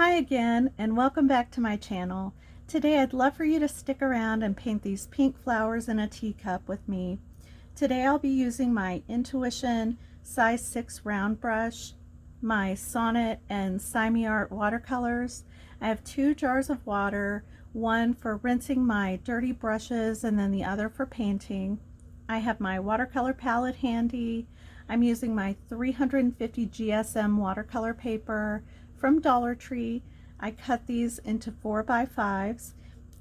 Hi again, and welcome back to my channel. Today I'd love for you to stick around and paint these pink flowers in a teacup with me. Today I'll be using my Intuition size 6 round brush, my Sonnet and SeimiArt watercolors. I have 2 jars of water, one for rinsing my dirty brushes and then the other for painting. I have my watercolor palette handy. I'm using my 350 GSM watercolor paper from Dollar Tree. I cut these into 4x5s,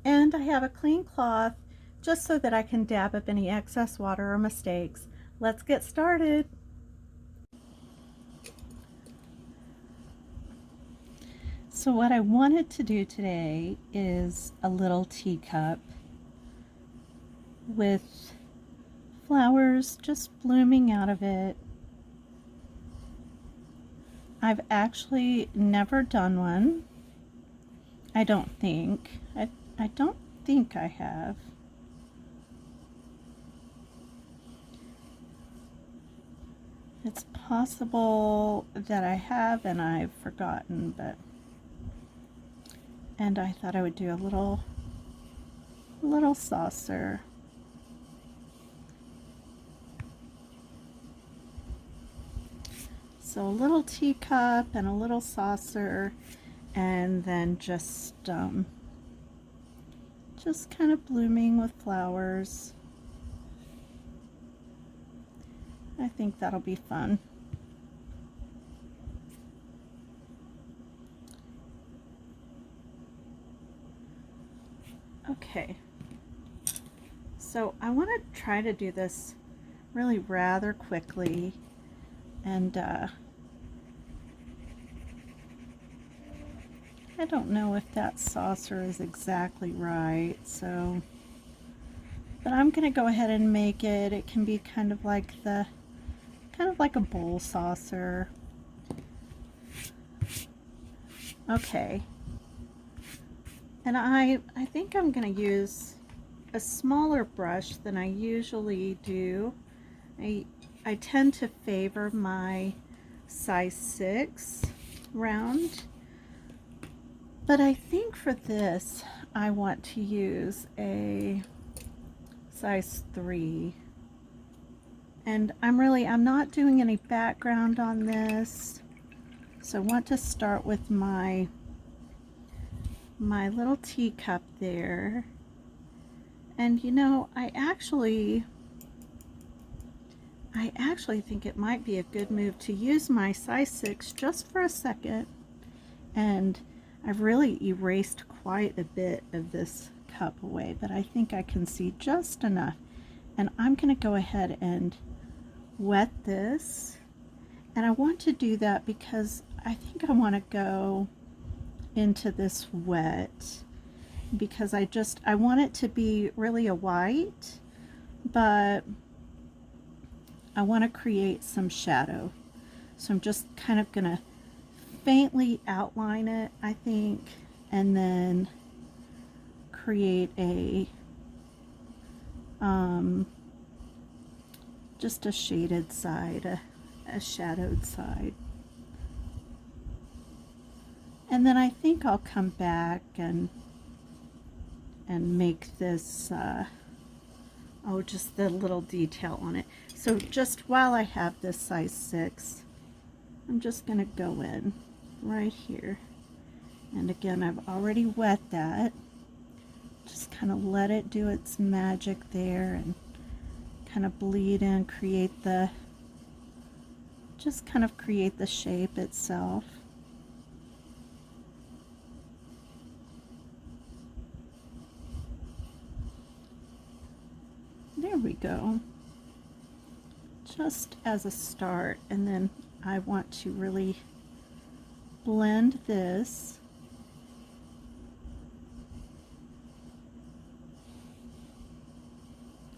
and I have a clean cloth just so that I can dab up any excess water or mistakes. Let's get started. So what I wanted to do today is a little teacup with flowers just blooming out of it. I've actually never done one. I don't think. I don't think I have. It's possible that I have and I've forgotten, and I thought I would do a little saucer. So a little teacup and a little saucer, and then just kind of blooming with flowers. I think that'll be fun. Okay, so I want to try to do this really rather quickly, and I don't know if that saucer is exactly right, but I'm gonna go ahead and make it. It can be kind of like a bowl saucer. Okay, and I think I'm gonna use a smaller brush than I usually do. I tend to favor my size 6 round, but I think for this I want to use a size 3. And I'm not doing any background on this, so I want to start with my little teacup there. And you know, I actually think it might be a good move to use my size 6 just for a second. And I've really erased quite a bit of this cup away, but I think I can see just enough. And I'm going to go ahead and wet this. And I want to do that because I think I want to go into this wet, because I want it to be really a white, but I want to create some shadow. So I'm just kind of gonna faintly outline it, I think, and then create a just a shaded side, a shadowed side. And then I think I'll come back and make this just the little detail on it. So just while I have this size 6, I'm just going to go in right here. And again, I've already wet that. Just kind of let it do its magic there and kind of bleed in, create the shape itself. There we go. Just as a start, and then I want to really blend this.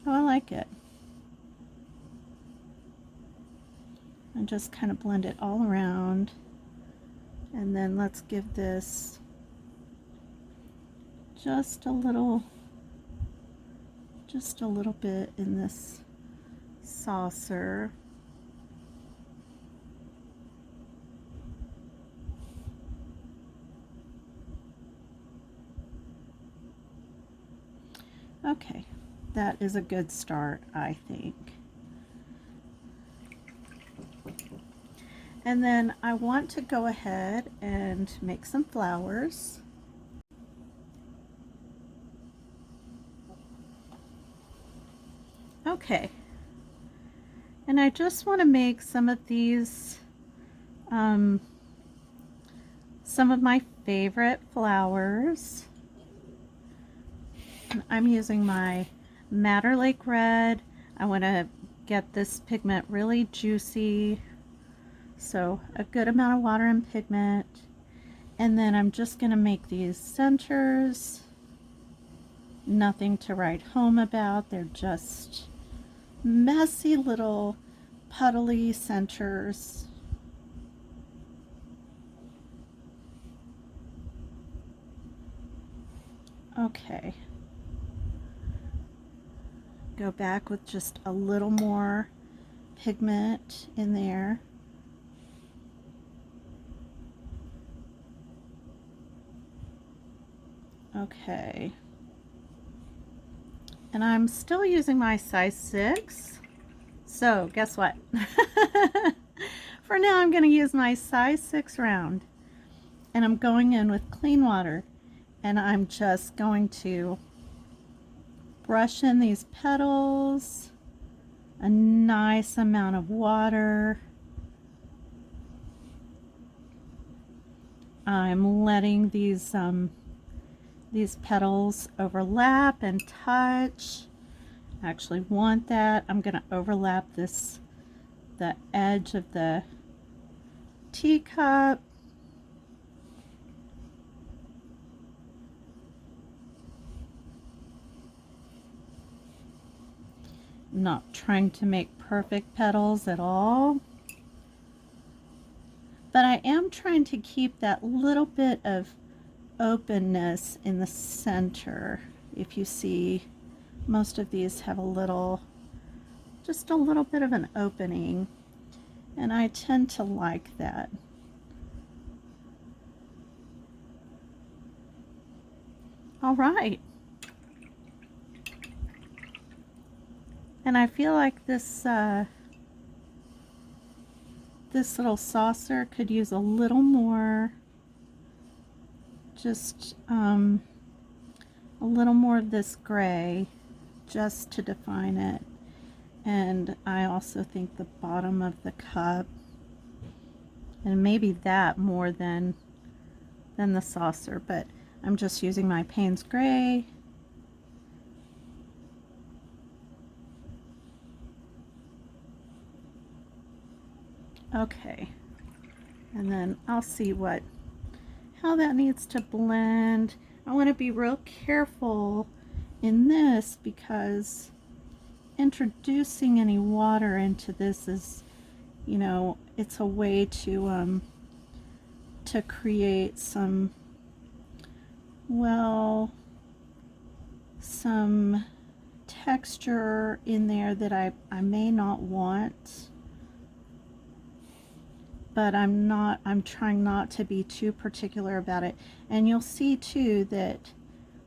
Oh, I like it. And just kind of blend it all around. And then let's give this just a little bit in this saucer. Okay, that is a good start, I think. And then I want to go ahead and make some flowers. Okay, and I just want to make some of these, some of my favorite flowers. I'm using my Madder Lake Red. I want to get this pigment really juicy, so a good amount of water and pigment. And then I'm just going to make these centers. Nothing to write home about. They're just messy little puddly centers. Okay. Go back with just a little more pigment in there. Okay. And I'm still using my size 6. So guess what? For now I'm going to use my size 6 round. And I'm going in with clean water. And I'm just going to brush in these petals. A nice amount of water. I'm letting these petals overlap and touch. I actually want that. I'm going to overlap the edge of the teacup. I'm not trying to make perfect petals at all, but I am trying to keep that little bit of openness in the center. If you see, most of these have just a little bit of an opening, and I tend to like that. All right. And I feel like this this little saucer could use a little more, just a little more of this gray just to define it. And I also think the bottom of the cup, and maybe that more than the saucer, but I'm just using my Payne's Gray. Okay, and then I'll see how that needs to blend. I want to be real careful in this because introducing any water into this is, you know, it's a way to create some, well, some texture in there that I may not want. But I'm trying not to be too particular about it. And you'll see too that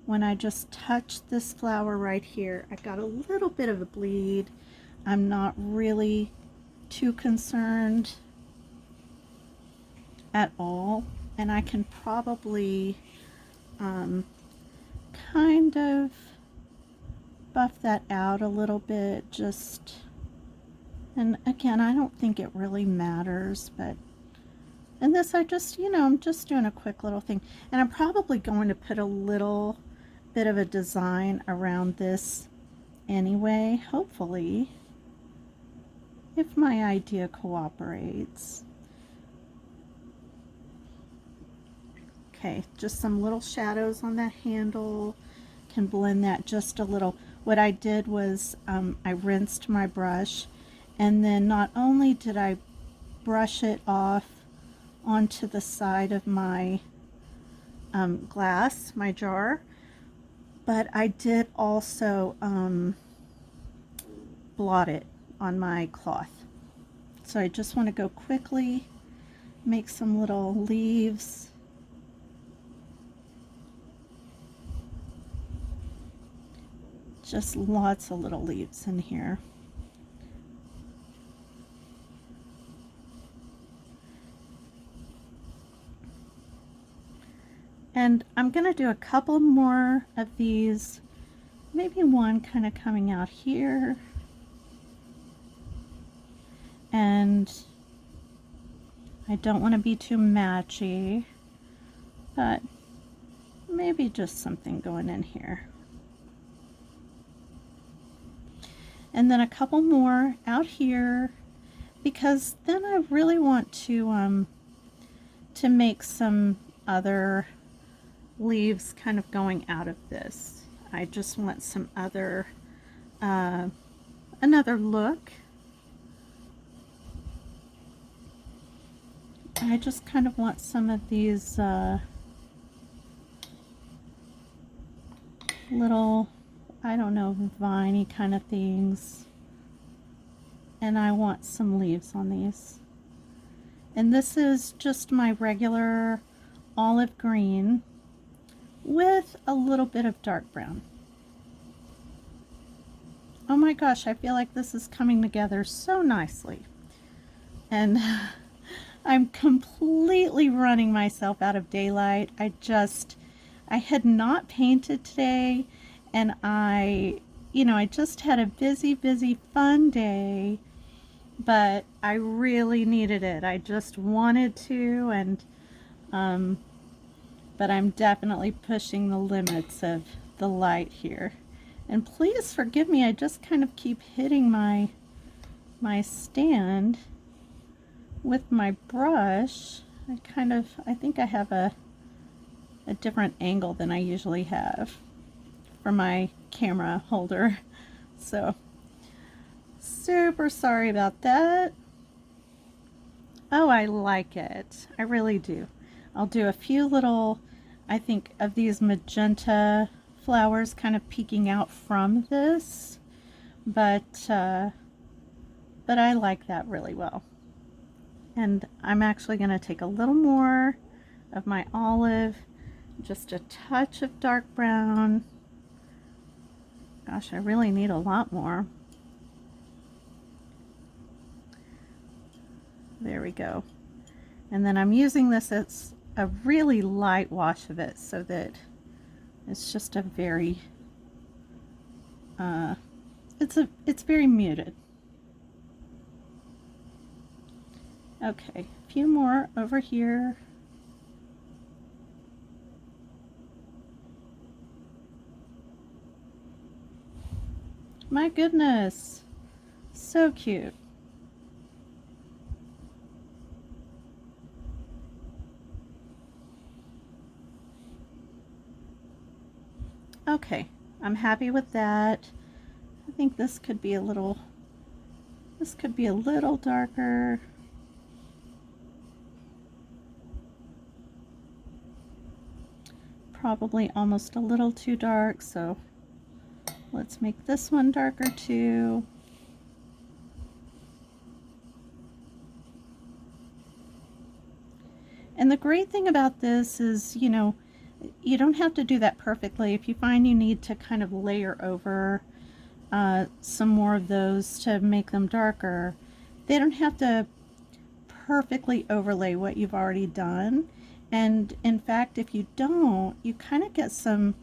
when I just touch this flower right here, I got a little bit of a bleed. I'm not really too concerned at all. And I can probably kind of buff that out a little bit, just. And again, I don't think it really matters, but in this I just, you know, I'm just doing a quick little thing. And I'm probably going to put a little bit of a design around this anyway, hopefully, if my idea cooperates. Okay, just some little shadows on that handle. Can blend that just a little. What I did was I rinsed my brush. And then not only did I brush it off onto the side of my glass, my jar, but I did also blot it on my cloth. So I just want to go quickly, make some little leaves. Just lots of little leaves in here. And I'm going to do a couple more of these, maybe one kind of coming out here. And I don't want to be too matchy, but maybe just something going in here. And then a couple more out here, because then I really want to make some other leaves kind of going out of this. I just want some other, another look. I just kind of want some of these little, I don't know, viney kind of things. And I want some leaves on these. And this is just my regular olive green with a little bit of dark brown. Oh my gosh, I feel like this is coming together so nicely. And I'm completely running myself out of daylight. I had not painted today, and I just had a busy, fun day, but I really needed it. I just wanted to, and but I'm definitely pushing the limits of the light here. And please forgive me, I just kind of keep hitting my stand with my brush. I think I have a different angle than I usually have for my camera holder. So, super sorry about that. Oh, I like it. I really do. I'll do a few little, I think, of these magenta flowers kind of peeking out from this, but I like that really well. And I'm actually going to take a little more of my olive, just a touch of dark brown. Gosh, I really need a lot more. There we go. And then I'm using this as a really light wash of it, so that it's just a very it's very muted. Okay, a few more over here. My goodness, so cute. Okay, I'm happy with that. I think this could be a little darker. Probably almost a little too dark, so let's make this one darker too. And the great thing about this is, you know, you don't have to do that perfectly. If you find you need to kind of layer over some more of those to make them darker, they don't have to perfectly overlay what you've already done. And in fact, if you don't, you kind of get some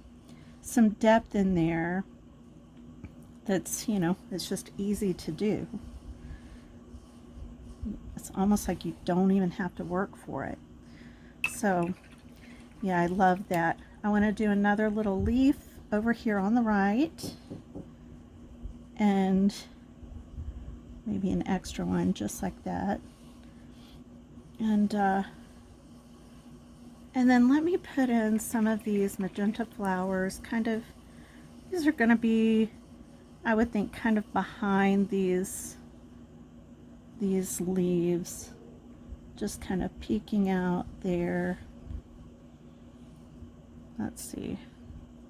depth in there that's, you know, it's just easy to do. It's almost like you don't even have to work for it. So yeah, I love that. I want to do another little leaf over here on the right, and maybe an extra one just like that. And then let me put in some of these magenta flowers. Kind of, these are going to be, I would think, kind of behind these leaves, just kind of peeking out there. Let's see,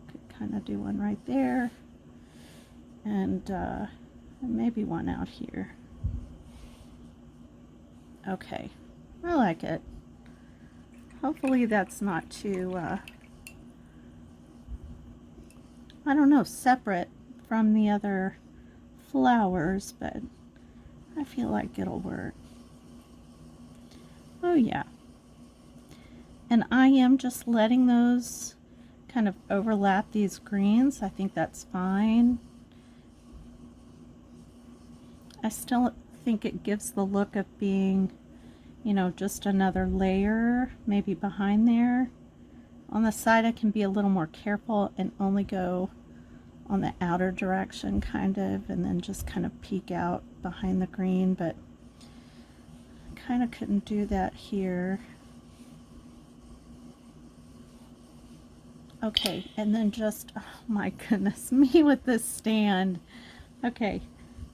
could kind of do one right there, and maybe one out here. Okay, I like it. Hopefully that's not too, I don't know, separate from the other flowers, but I feel like it'll work. Oh yeah. And I am just letting those kind of overlap these greens. I think that's fine. I still think it gives the look of being, you know, just another layer maybe behind there. On the side I can be a little more careful and only go on the outer direction kind of, and then just kind of peek out behind the green, but I kind of couldn't do that here. Okay, and then just, oh my goodness, me with this stand. Okay,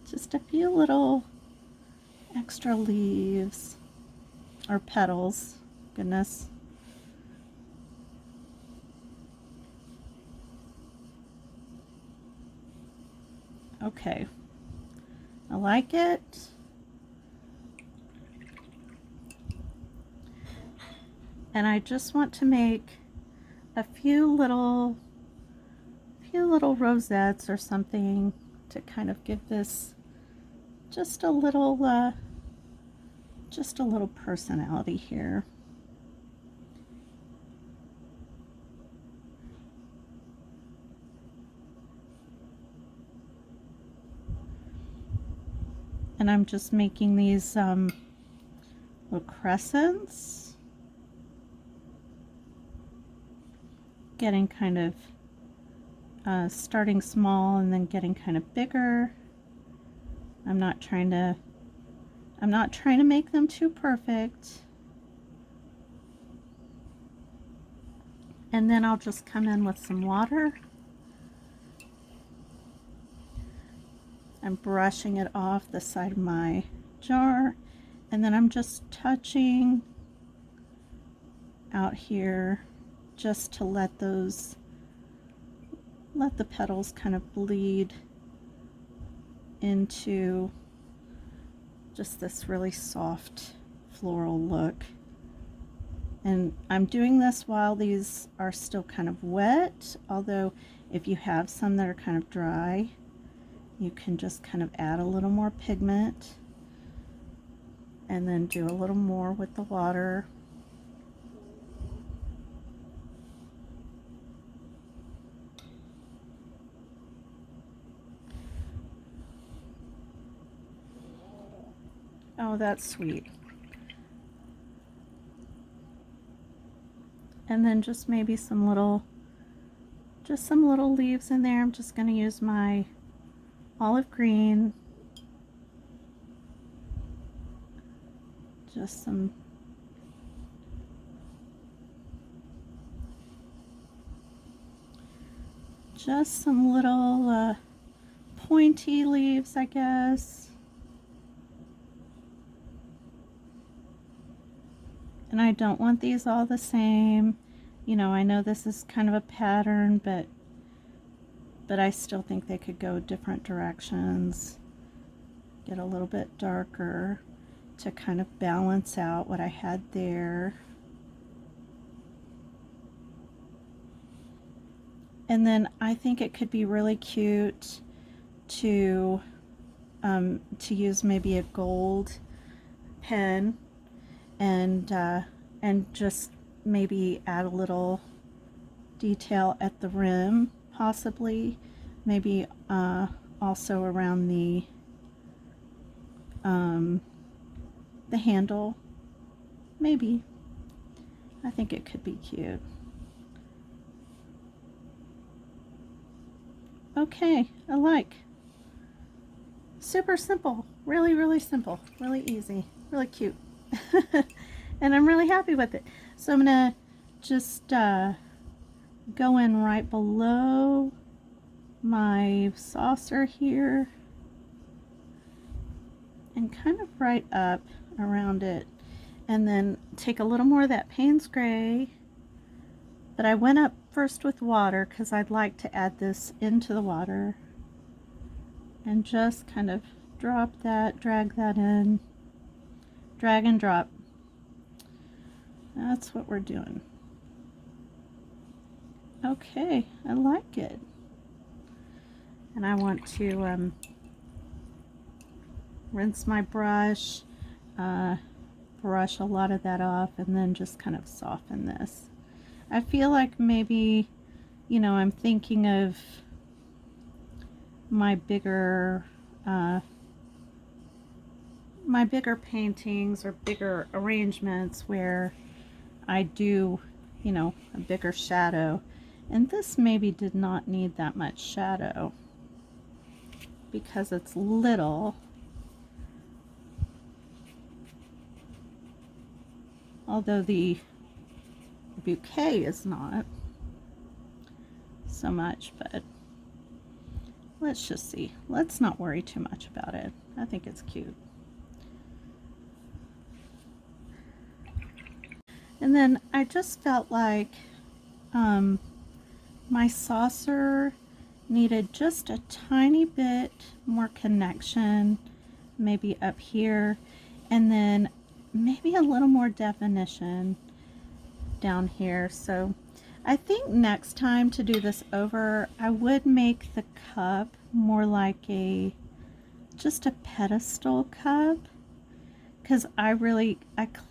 just a few little extra leaves or petals, goodness. Okay, I like it. And I just want to make a few little rosettes or something to kind of give this just a little personality here. And I'm just making these little crescents, getting kind of starting small and then getting kind of bigger. I'm not trying to make them too perfect. And then I'll just come in with some water. I'm brushing it off the side of my jar, and then I'm just touching out here just to let the petals kind of bleed into just this really soft floral look. And I'm doing this while these are still kind of wet, although if you have some that are kind of dry, you can just kind of add a little more pigment and then do a little more with the water. Oh, that's sweet. And then just maybe some little leaves in there. I'm just going to use my olive green. Just some little pointy leaves, I guess. And I don't want these all the same. You know, I know this is kind of a pattern, but I still think they could go different directions. Get a little bit darker to kind of balance out what I had there. And then I think it could be really cute to use maybe a gold pen and just maybe add a little detail at the rim, possibly, maybe also around the handle, maybe. I think it could be cute. Okay, I like. Super simple, really, really simple, really easy, really cute. And I'm really happy with it. So I'm gonna just go in right below my saucer here and kind of right up around it, and then take a little more of that Payne's Gray. But I went up first with water because I'd like to add this into the water, and just kind of drop that, drag that in, drag and drop. That's what we're doing. Okay, I like it. And I want to rinse my brush, brush a lot of that off, and then just kind of soften this. I feel like maybe, you know, I'm thinking of my bigger paintings or bigger arrangements where I do, you know, a bigger shadow. And this maybe did not need that much shadow because it's little. Although the bouquet is not so much, but let's just see. Let's not worry too much about it. I think it's cute. And then I just felt like my saucer needed just a tiny bit more connection, maybe up here, and then maybe a little more definition down here. So I think next time to do this over, I would make the cup more like just a pedestal cup, because I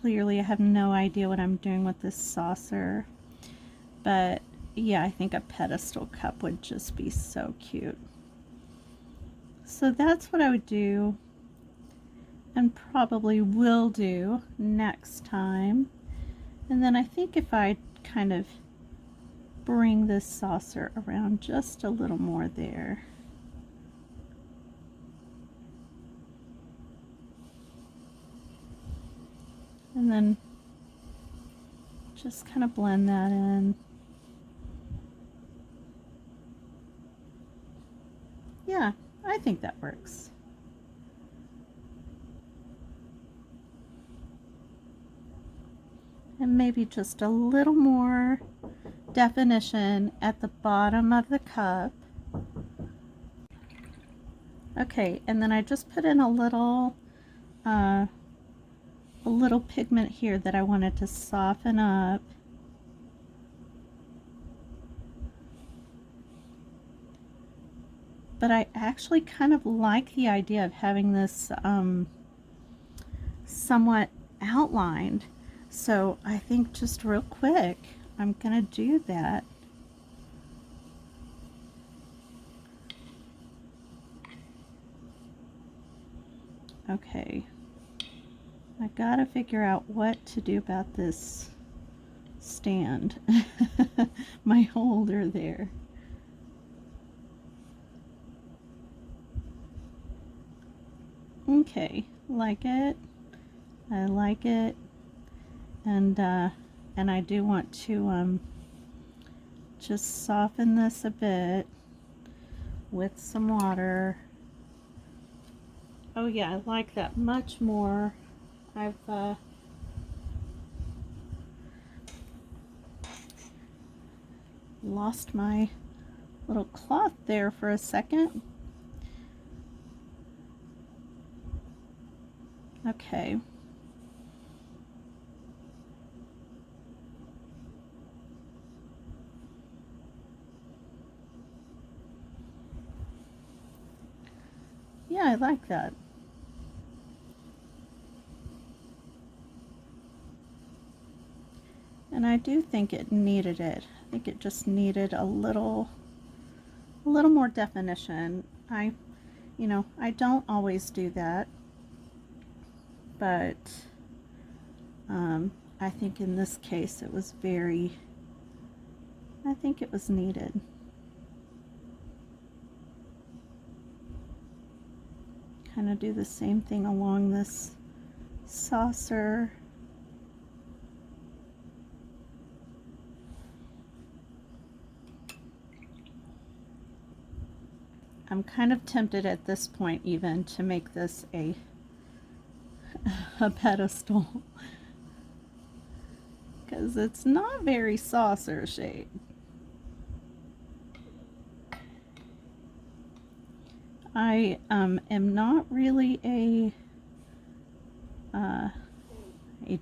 clearly have no idea what I'm doing with this saucer. But yeah, I think a pedestal cup would just be so cute. So that's what I would do, and probably will do next time. And then I think if I kind of bring this saucer around just a little more there. And then just kind of blend that in. Yeah, I think that works. And maybe just a little more definition at the bottom of the cup. Okay, and then I just put in a little pigment here that I wanted to soften up. But I actually kind of like the idea of having this somewhat outlined. So I think just real quick, I'm gonna do that. Okay, I gotta figure out what to do about this stand, my holder there. Okay, like it. I like it, and I do want to just soften this a bit with some water. Oh yeah, I like that much more. I've lost my little cloth there for a second. Okay. Yeah, I like that. And I do think it needed it. I think it just needed a little more definition. You know, I don't always do that, but I think in this case it was I think it was needed. Kind of do the same thing along this saucer. I'm kind of tempted at this point even to make this a pedestal, because it's not very saucer shaped. I am not really a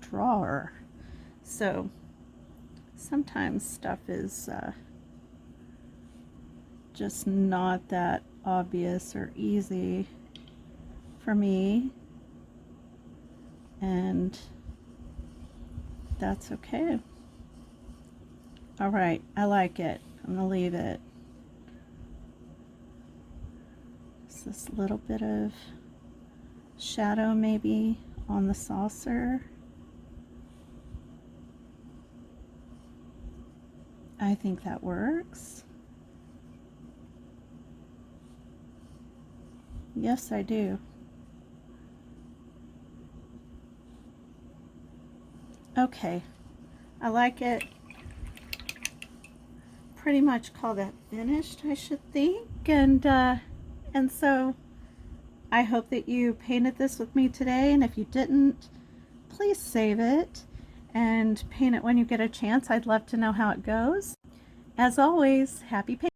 drawer, so sometimes stuff is just not that obvious or easy for me, and that's okay. All right, I like it. I'm gonna leave it. Just this little bit of shadow maybe on the saucer. I think that works. Yes, I do. Okay, I like it. Pretty much call that finished, I should think. And so I hope that you painted this with me today, and if you didn't, please save it and paint it when you get a chance. I'd love to know how it goes. As always, happy painting.